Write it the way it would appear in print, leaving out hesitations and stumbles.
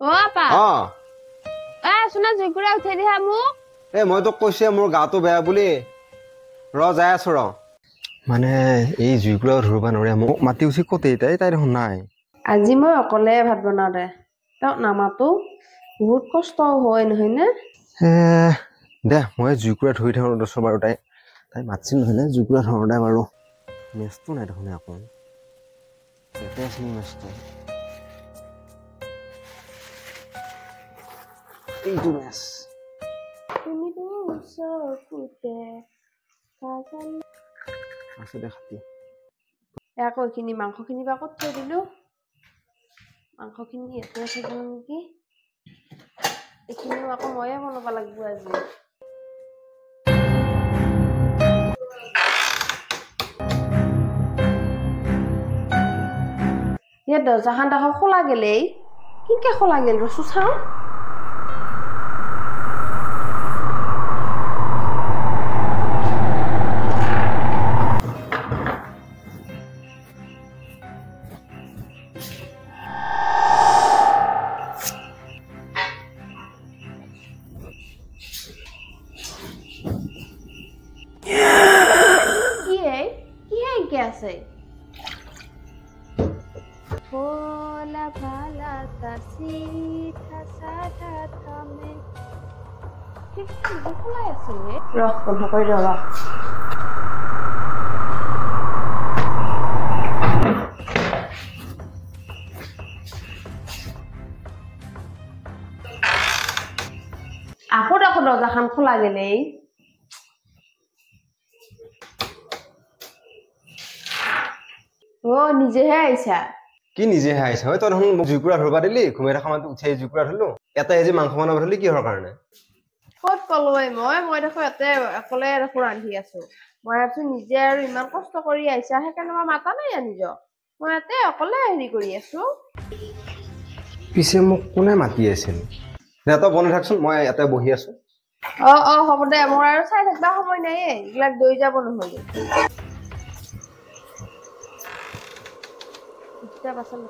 অ আপা শুনা জুইকুৰা উঠাই দিহা মোক মই তোক কৈছে মোৰ গাটো বেয়া বুলি যাই আছো মানে এই জুইকুৰা ধৰিব নোৱাৰে মোক মাতি উচি ক'তে তাই দেখোন নাই আজি মই অকলে ভাত বনাও দে তাক নামাতো বহুত কষ্ট হয় নহয় নে দে মই জুইকুৰা ধৰি থাকোঁ দছ বাৰু তাই মাতছিল নহয় নে জুইকুৰা ধৰোঁতে বাৰু মেচটো নাই দেখোন আকৌ ইয়াতে আছিল মেচটো এইটো মেচ তুমিতো চকুতে আছে দে খাতি আকৌ এইখিনি মাংসখিনি বা ক'ত থৈ দিলো মাংসখিনি ইয়াতে থৈ দিলো নেকি এইখিনিও আকৌ ময়ে বনাব লাগিব আজি ইয়াত দৰ্জাখন দেখোন খোলা গেলেই কিনকে খোলা গেল ৰচু চাওঁ আছে ভোলা ভালা তাসিথা সাদা থামে কি খোলাই আছে ৰখ বন্ধ কৰি দিওঁ ৰখ আকৌ দেখোন দৰ্জাখন খোলা গেলেই নিজেহে আহিছা কি নিজেহে আহিছা তই দেখোন মোক জুইকুৰা ধৰিব দিলি ঘুমাই থকা মানুহটো উঠাই জুইকুৰা ধৰিলো এটা এই যে মাংস বনাব ধৰিলি কিহৰ কাৰণে ক'ত কলোৱে মই দেখোন ইয়াতে অকলে দেখোন ৰান্ধি আছো মই ভাবছো নিজে আৰু ইমান কষ্ট কৰি আহিছা সেইকাৰণে মই মাতা নাই নিজক মই ইয়াতে অকলে হেৰি কৰি আছো পিছে মোক কোনে মাতি আছিল তই বনাই থাকচোন মই ইয়াতে বহি আছো হ'ব দে মোৰ আৰু চাই থাকিবা সময় নাই এইবিলাক দৈ যাব নহ'লে এতিয়া পাছত